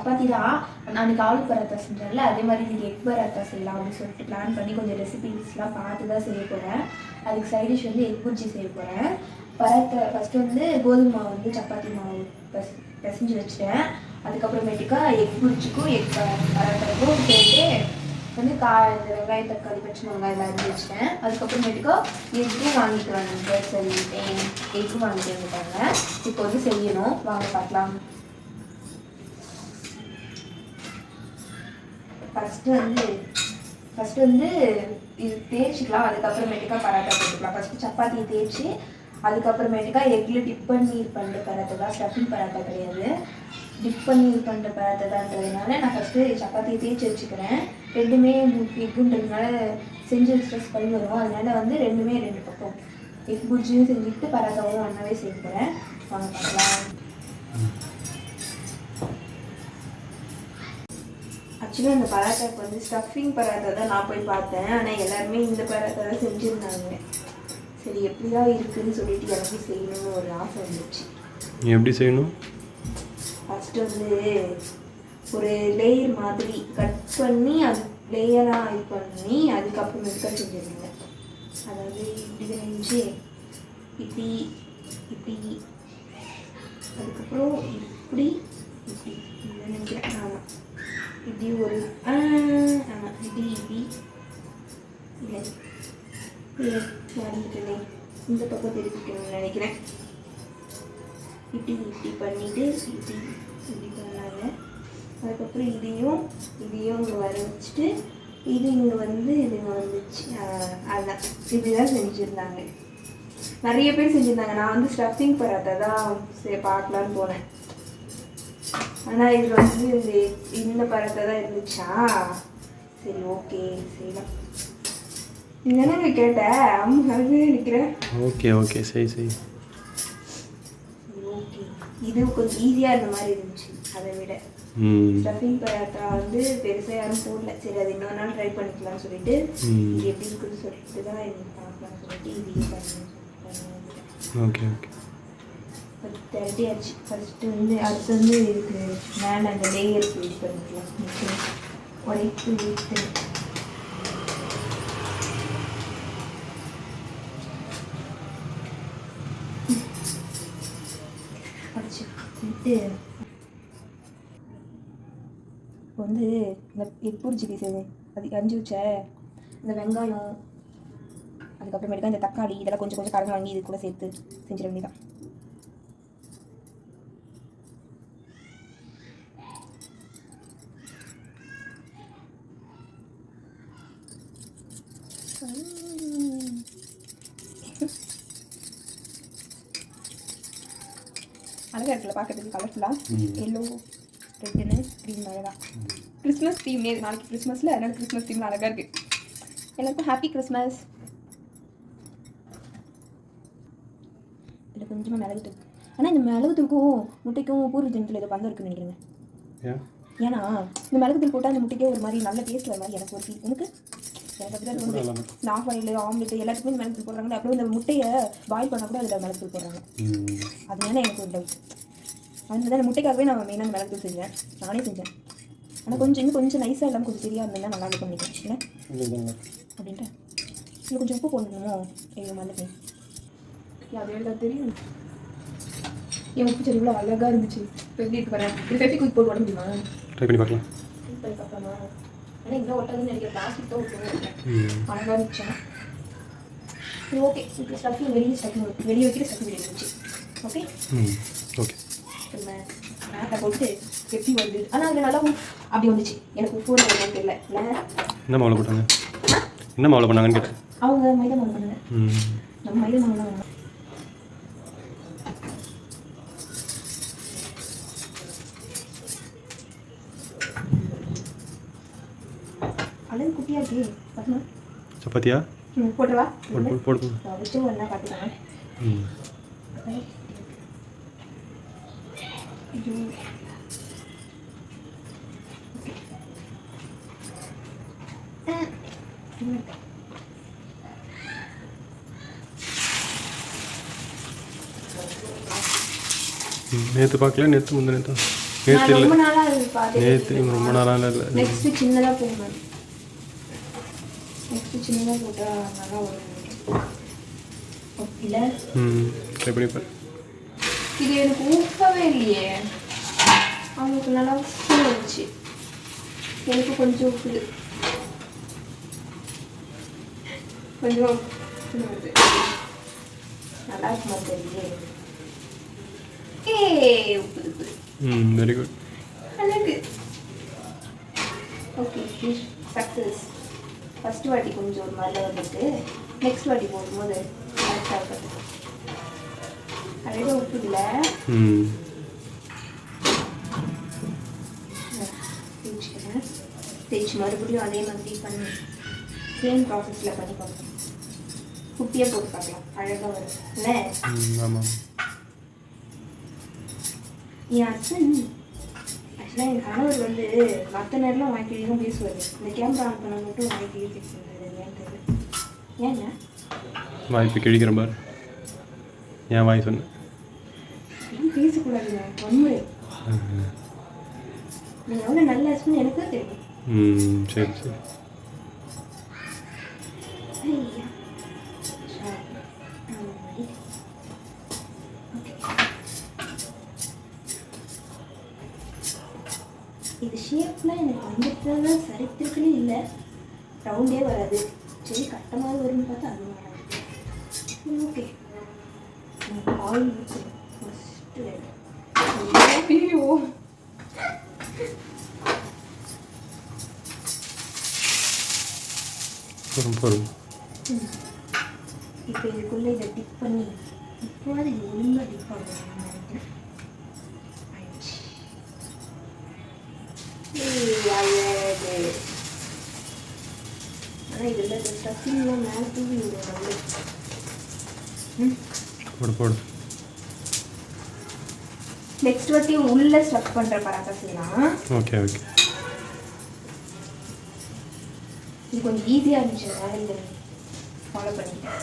சப்பாத்தி தான். அன்றைக்கி ஆலு பராத்தா செஞ்சேன்ல, அதே மாதிரி இன்றைக்கி எக் பராத்தா செய்யலாம் அப்படின்னு சொல்லிட்டு பிளான் பண்ணி கொஞ்சம் ரெசிபிஸ்லாம் பார்த்து தான் செய்ய போகிறேன். அதுக்கு சைடிஷ் வந்து எக் புர்ஜி செய்ய போகிறேன். பராத்தா ஃபஸ்ட்டு வந்து கோதுமை மாவு வந்து சப்பாத்தி மாவு பிசைஞ்சு வச்சுட்டேன். அதுக்கப்புறமேட்டுக்கா எக் புர்ஜிக்கும் எக் பராத்தாக்கும் சேர்த்து வந்து இந்த வெங்காயம் தக்காளி பச்சை மிளகாய் அரிஞ்சு வச்சுட்டேன். அதுக்கப்புறமேட்டுக்கா எக்கும் வாங்கிட்டு வந்துட்டு சொல்லிட்டேன். எக்கும் வாங்கிட்டு வந்துட்டாங்க. இப்போ வந்து செய்யணும், வாங்க பார்க்கலாம். ஃபஸ்ட்டு வந்து இது தேய்ச்சிக்கலாம். அதுக்கப்புறமேட்டுக்கா பராட்டா போட்டுக்கலாம். ஃபஸ்ட்டு சப்பாத்தியை தேய்ச்சி அதுக்கப்புறமேட்டுக்கா எக்கில் டிப் பண்ணி இது பண்ணுற பராட்டா தான், ஸ்டஃபிங் பராட்டா கிடையாது. டிப் பண்ணி இது பண்ணுற பராட்டா தான்றதுனால நான் ஃபஸ்ட்டு சப்பாத்தியை தேய்ச்சி வச்சுக்கிறேன். ரெண்டுமே எக்குன்றதுனால செஞ்சு ஸ்ட்ரெஸ் பண்ணி வரும். அதனால வந்து ரெண்டுமே 2 பக்கம் எக் புர்ஜியும் செஞ்சுக்கிட்டு பராட்டாவும் ஒன்றாவே சேர்க்குறேன். வாங்க பார்க்கலாம். ஆக்சுவலாக இந்த பராட்டாக்கு வந்து ஸ்டஃபிங் பராட்டா தான் நான் போய் பார்த்தேன். ஆனால் எல்லாருமே இந்த பராட்டா தான் செஞ்சுருந்தாங்க. சரி எப்படி தான் இருக்குதுன்னு சொல்லிட்டு எனக்கு செய்யணும்னு ஒரு ஆசை வந்துச்சு. எப்படி செய்யணும்? ஃபஸ்ட்டு வந்து ஒரு லேயர் மாதிரி கட் பண்ணி அது லேயராக இது பண்ணி அதுக்கப்புறமேட்டுக்கா செஞ்சுருந்தேன். அதாவது இப்படி செஞ்சு இப்படி இப்படி அதுக்கப்புறம் இப்படி இப்படி இதை நினைக்கிறேன். ஆமாம், இப்படி ஒரு ஆமாம் இப்படி இப்படி இல்லை மாறிக்கிட்டே இந்த பக்கம் திருப்பிக்கணும்னு நினைக்கிறேன். இப்படி இப்படி பண்ணிவிட்டு இப்படி இப்படி பண்ணாங்க. அதுக்கப்புறம் இதையும் இங்கே வர வச்சுட்டு இது இங்கே வந்து இதுங்க வந்துச்சு. அதுதான் இப்படிதான் செஞ்சுருந்தாங்க. நிறைய பேர் செஞ்சுருந்தாங்க. நான் வந்து ஸ்டஃபிங் பராட்டா தான் சரி பார்க்கலான்னு போனேன். ஆனால் இதில் வந்து இந்த பராட்டா தான் இருந்துச்சா. சரி ஓகே செய்யலாம். என்னங்க கேட்டேன் அம்மா நிற்கிறேன். ஓகே ஓகே சரி சரி. ஓகே, இது கொஞ்சம் ஈஸியாக இருந்த மாதிரி இருந்துச்சு அதை விட. ஸ்டஃபிங் பராட்டா வந்து பெருசாக யாரும் போடல. சரி அது இன்னொரு நாள் ட்ரை பண்ணிக்கலாம்னு சொல்லிட்டு இது எப்படி இருக்குன்னு சொல்லிட்டு தான் எனக்கு பார்க்கலாம்னு சொல்லிட்டு இதையே பண்ணுவேன். Okay okay. தேர்ட்டி ஆச்சு. ஃபஸ்ட்டு வந்து அடுத்து வந்து இதுக்கு மேலே அந்த லேயர் இது பண்ணிக்கலாம். உடைப்பு விட்டு அடிச்சு விட்டு இப்போ வந்து இந்த எக் புர்ஜி செய்வேன். அதுக்கு அரிஞ்சு வச்ச இந்த வெங்காயம் அதுக்கப்புறமேட்டுக்கா இந்த தக்காளி இதெல்லாம் கொஞ்சம் கொஞ்சம் கலந்து வாங்கி இது கூட சேர்த்து செஞ்சிட வேண்டியதான். அழகாக இருக்குல்ல பார்க்கறதுக்கு, கலர்ஃபுல்லாக எல்லோ ரெட்டுன்னு க்ரீன் அழகாக. கிறிஸ்மஸ் தீம் நாளைக்கு கிறிஸ்மஸில், அதனால் கிறிஸ்மஸ் தீமில் அழகாக இருக்குது. எல்லாருக்கும் ஹாப்பி கிறிஸ்மஸ். இதில் கொஞ்சமாக மிளகுத்தூள். ஆனால் இந்த மிளகுத்தூளுக்கும் முட்டைக்கும் பூர்வ ஜென்மத்தில் ஏதோ பந்தம் இருக்குன்னு நினைக்கிறேங்க. ஏன்னா இந்த மிளகுத்தூள் போட்டால் அந்த முட்டைக்கே ஒரு மாதிரி நல்ல டேஸ்ட் வர மாதிரி எனக்கு ஒரு ஃபீல். எனக்கு அப்படிதான் வந்து இந்த ஆஃப் ஆயில் ஆம்லெட் எல்லாத்துக்குமே இந்த மிளகுத்தூள் போடுறாங்க. அப்புறம் இந்த முட்டையை பாயில் பண்ணால் கூட அதில் மிளகுத்தூள் போடுறாங்க. அதனால எனக்கு ஒரு டவுட். அதனால தான் முட்டைக்காகவே நான் மெயினாக மிளகுத்தூள் செஞ்சேன், நானே செஞ்சேன். ஆனால் இன்னும் கொஞ்சம் நைஸாக இல்லாமல் கொஞ்சம் சரியாக இருந்தால் நல்லா இருக்கும் நினைக்கிறேன். இல்லை அப்படின்ட்டு இன்னும் கொஞ்சம் உப்பு போடணுமோ எங்கள் மாதிரி அது தெரியும். என் உப்பு செடி இவ்வளோ அழகாக இருந்துச்சு. இப்போ எப்படி இருக்கு பாரு. இது ஃபெவிக்விக் போட்டு உடம்பு முடியுமா? ட்ரை பண்ணி பார்க்கலாம். ட்ரை பார்க்கலாமா? ஆனால் இவ்வளோ ஒட்டாதுன்னு நினைக்கிறேன். பிளாஸ்டிக் தான் ஒட்டுவோம். அழகாக இருந்துச்சு. சரி ஓகே. இப்போ ஸ்டஃபிங் வெளியே வைக்கிற ஸ்டஃபிங் வெளியே இருந்துச்சு. Okay okay. மேட்டை போட்டு எப்படி வருது. ஆனால் அதில் நல்லா அப்படி வந்துச்சு. எனக்கு உப்பு என்னன்னு தெரியல. இல்லை என்ன மாவில் போட்டாங்க? என்ன மாவில் பண்ணாங்கன்னு கேட்டேன். அவங்க மைதா மாவு பண்ணாங்க. நம்ம மைதா மாவு தான். அளவு குட்டியாக இருக்கு. பார்த்துமா சப்பாத்தியா? போட்டுருவா. போட்டு வச்சு ஒன்றா பார்த்துக்கலாம். நேற்று பார்க்கல, நேற்று முந்தின நேற்று நேற்று இல்லை, ரொம்ப நாளாக அது பார்த்து நேற்று ரொம்ப நாளாக இல்லை. நெக்ஸ்ட்டு சின்னதாக போடணும். நெக்ஸ்ட்டு சின்னதாக போட்டால் நல்லா வரும் இல்லை. ட்ரை பண்ணி பாரு. இது எனக்கு ஊக்கவே இல்லையே. அவங்களுக்கு நல்லா உப்பு வந்துச்சு, எனக்கு கொஞ்சம் உப்பு, கொஞ்சம் உப்பு வருது. நல்லா இருக்குமா தெரியல. உப்பு உப்பு. Very good. அழகு. Okay, success. ஃபஸ்ட்டு வாட்டி கொஞ்சம் ஒரு மாதிரி வந்துட்டு நெக்ஸ்ட் வாட்டி போடும்போது கரெக்டாக இருக்குது. அழகாக உப்பு இல்லை. தேய்ச்சி மறுபடியும் அதே மாதிரி பண்ணி சேம் ப்ராசஸில் பண்ணி பார்க்கலாம். குட்டியாக போட்டு பார்க்கலாம், அழகாக வரும் இல்லை? ஆமாம். என் ஹஸ்பண்ட் ஆக்சுவலாக என் கணவர் வந்து மற்ற நேரம்லாம் வாய்க்கிழியும் பேசுவார். இந்த கேமரா ஆன் பண்ண மட்டும் வாய்க்கிழியும் பேசுவார். ஏன்னு தெரியல. ஏங்க வாய்ப்பு கிழிக்கிற பாரு. ஏன் வாய் சொன்னேன்? எதுவும் பேசக்கூடாதுங்க, வன்முறை. நீங்கள் எவ்வளோ நல்ல ஹஸ்பண்ட் எனக்கு தான் தெரியும். சரி சரி. ஐயா இது ஷேப்லாம் எனக்கு வந்துட்டு சரித்திரத்துலேயே இல்லை. ரவுண்டே வராது. சரி கட்டமாக வரும்னு பார்த்தா அது வராது. ஓகே, ஆயில் ஊற்றணும் ஃபஸ்ட்டு. ஐயோ, பொறும். இப்போ இதுக்குள்ளே இதை டிப் பண்ணி இப்போது இது ஒழுங்காக டிப் ஆகும். ஆனால் இதில் ஸ்டஃபிங்லாம் மேலே தூவி விடுவாங்க. போடு போடு. நெக்ஸ்ட் வாட்டி உள்ளே ஸ்டஃப் பண்ணுற பராட்டா செய்யலாம். Okay okay. இது கொஞ்சம் ஈஸியாக இருந்துச்சு, அதனால் இதை ஃபாலோ பண்ணிட்டேன்.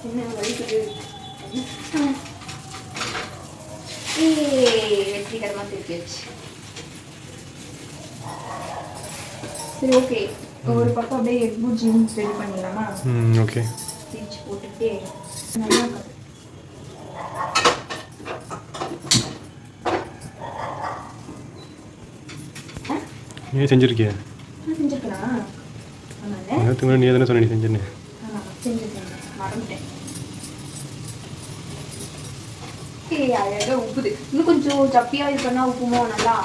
என்ன வலிக்குது? வெற்றிகரமாக திருப்பியாச்சு. சரி ஓகே, ஒரு பக்கம் அப்படியே எக் புஜ்ஜியும் ரெடி பண்ணிடலாமா? ஓகே. தேய்ச்சி போட்டுட்டு நல்லா இருக்கும். நீ செஞ்சுருக்கியா? செஞ்சுருக்கலாம். ஆமாம், நேற்று நீ தானே சொன்ன நீ செஞ்சேன்னு. ஆமாம் செஞ்சுருக்கேன், மறந்துட்டேன். அழகாக உப்புது. இன்னும் கொஞ்சம் சப்பியாக இது பண்ணால் உப்புமோ நல்லா.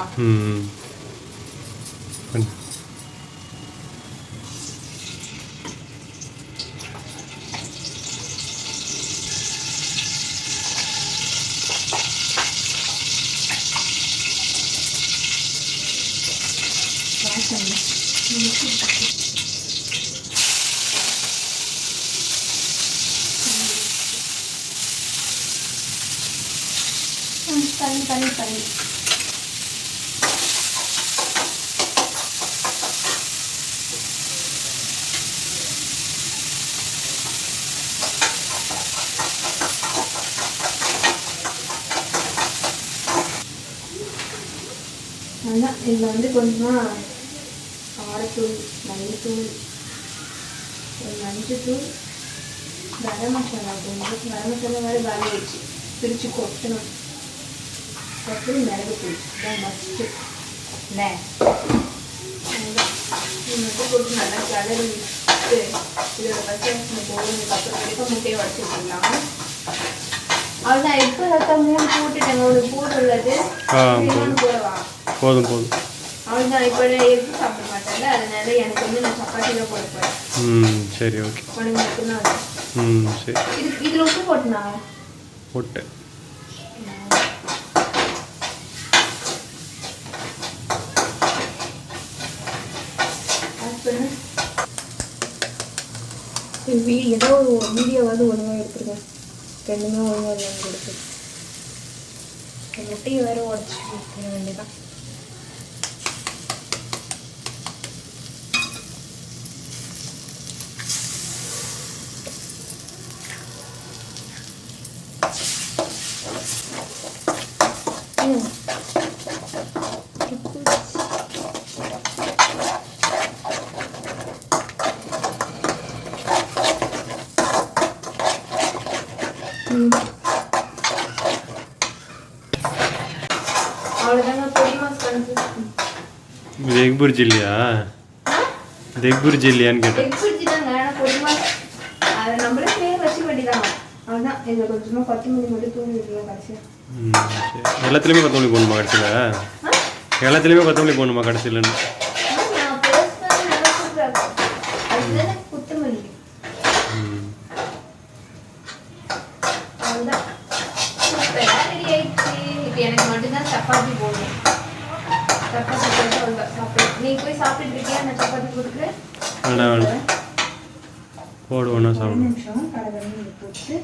தண்ணி அதுதான். இதில் வந்து கொஞ்சமாக காரத்தூள், மல்லித்தூள், மஞ்சத்தூள், கரம் மசாலா. கொஞ்சம் கரம் மசாலா மாதிரி வேலை வச்சு பிரித்து கொட்டணும். அப்புறம் மிளகுத்தூள் தான் மஸ்ட்டு இல்லை. இது மட்டும் போட்டு நல்லா கிளறி விட்டு இதோட பச்சை வாசனை போகிறதுக்கப்புறம் வரைக்கும் முட்டையை உடச்சி வச்சுக்கலாம். அவ்வளோதான். எப்போ பார்த்தா 3 போட்டுட்டேங்க. ஒரு போடுறது போடவா? போதும் போதும். அவ்வளோதான். இப்போ எது சாப்பிட மாட்டேன்ல, அதனால எனக்கு வந்து நான் சப்பாத்தி தான் போட போகிறேன். சரி ஓகே. உனக்கு மட்டும்தான். சரி. இதில் உப்பு போட்டுனா போட்டேன். ஏதோ ஒரு வீடியோவாவது ஒழுங்காக எடுத்துருக்கேன். ரெண்டுமே ஒழுங்காக இல்லைன்னு எடுத்து முட்டையை வேறு உடச்சி வைக்க வேண்டியதான். அவ்வளோதாங்க பொடி மாஸ் பண்ணுறது. இது எக் புர்ஜி இல்லையா? இது எக் புர்ஜி இல்லையான்னு கேட்டேன். எக் புர்ஜி தாங்க, ஆனால் பொடி மாஸ் அதை நம்மளே பேர் வச்சுக்க வேண்டியதாங்க. அதுதான் இதில் கொஞ்சமாக கொத்தமல்லி மட்டும் தூவி விட்டுருவோம் கடைசியாக. சரி, எல்லாத்துலேயுமே கொத்தமல்லி போடணுமா கடைசியில்? எல்லாத்துலேயுமே கொத்தமல்லி போடணுமா கடைசியிலன்னு? நான் பேசுகிறேன் நல்லா சூப்பராக அதுதானே கொத்தமல்லி. அதுதான் சூப்பராக ரெடி ஆயிடுச்சு. இப்போ எனக்கு மட்டும்தான் சப்பாத்தி போடணும். சப்பாத்தி போட்டு அவ்வளோதான் சாப்பிடு. நீ போய் சாப்பிட்டுட்டு இருக்கியா? நான் சப்பாத்தி போட்டுக்கிறேன். வேணாம் போடுவோண்ணா ஒரு சாப்பிடு. நிமிஷம் கடகடன்னு இதை போட்டு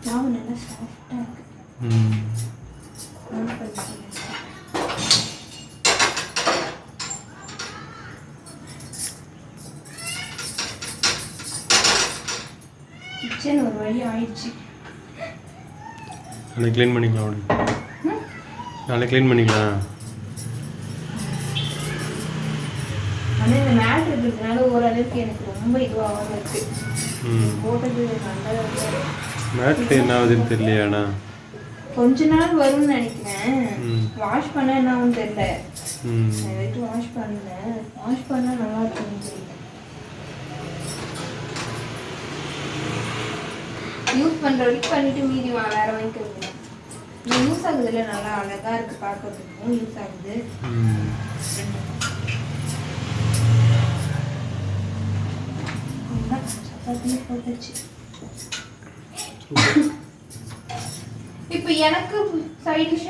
மாவு நல்லா சாஃப்டாக இருக்குது. கிச்சன் ஒரு வழி ஆயிடுச்சு. நாளைக்கு க்ளீன் பண்ணிக்கலாம் அப்படி. நாளைக்கு க்ளீன் பண்ணிக்கலாம். ஆனால் இந்த மேட் இருக்கிறதுனால ஓரளவுக்கு எனக்கு ரொம்ப இதுவாக இருக்கு. போட்டது நல்லா மேட் என்ன ஆகுதுன்னு தெரியலையாண்ணா? கொஞ்ச நாள் வரும்னு நினைக்கிறேன். வாஷ் பண்ண என்ன ஆகும் தெரியல. வாஷ் பண்ணேன். வாஷ் பண்ணா நல்லா இருக்கும்னு தெரியல. யூஸ் பண்ற வரைக்கும் பண்ணிட்டு மீதி வேற வாங்கிக்கிறது. யூஸ் ஆகுதுல, நல்லா அழகா இருக்கு பார்க்கறதுக்கும். யூஸ் ஆகுது. சப்பாத்தி போட்டுச்சு. இப்போ எனக்கு சைட் டிஷ்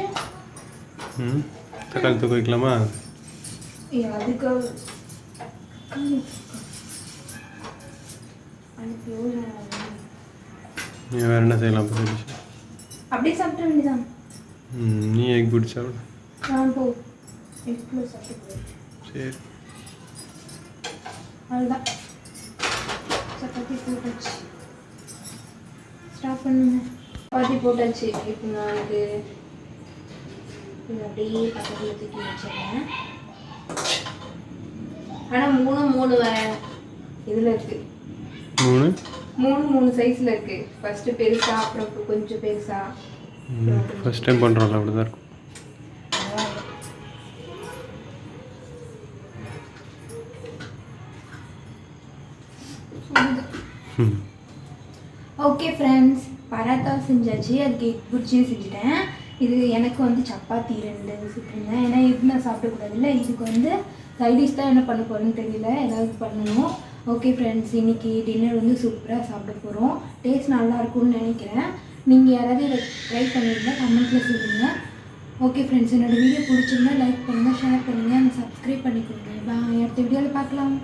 தக்காளி தூக்க வைக்கலாமா? அதுக்கு நீ வேறு என்ன செய்யலாம்? அப்படியே சாப்பிட வேண்டியதான். நீ எக் புர்ஜி சாப்பிடு. நான் போ எக்ல சாப்பிட்டு. சரி, அதுதான் சப்பாத்தி போட்டாச்சு. ஸ்டாப் பண்ணுங்க. சப்பாத்தி போட்டாச்சு. இப்போ நான் இது அப்படியே பக்கத்தில் தூக்கி வச்சிடுறேன். ஆனால் மூணு இதில் இருக்குது. மூணு சைஸில் இருக்குது. ஃபஸ்ட்டு பெருசா, அப்புறம் கொஞ்சம் பெருசா. ஃபர்ஸ்ட் டைம் பண்ணுறோம்ல, அப்படி தான் இருக்கும். ஓகே ஃப்ரெண்ட்ஸ், பராத்தா செஞ்சாச்சு. அதுக்கு எக் புர்ஜியும் செஞ்சுட்டேன். இது எனக்கு வந்து சப்பாத்தி 2 சுட்டுருந்தேன். ஏன்னா இது நான் சாப்பிடக்கூடாதுல்ல. இதுக்கு வந்து சைடிஷ் தான் என்ன பண்ண போகிறேன்னு தெரியல. ஏதாவது பண்ணணும். ஓகே ஃப்ரெண்ட்ஸ், இன்றைக்கி டின்னர் வந்து சூப்பராக சாப்பிட போகிறோம். டேஸ்ட் நல்லா இருக்கும்னு நினைக்கிறேன். நீங்கள் யாராவது இதை ட்ரை பண்ணியிருந்தா கமெண்ட்டில் சொல்லுங்கள். ஓகே ஃப்ரெண்ட்ஸ், என்னோடய வீடியோ பிடிச்சிருந்தா லைக் பண்ணுங்கள், ஷேர் பண்ணுங்கள், சப்ஸ்கிரைப் பண்ணிக்கோங்க. பாய். அடுத்த வீடியோவில் பார்க்கலாம்.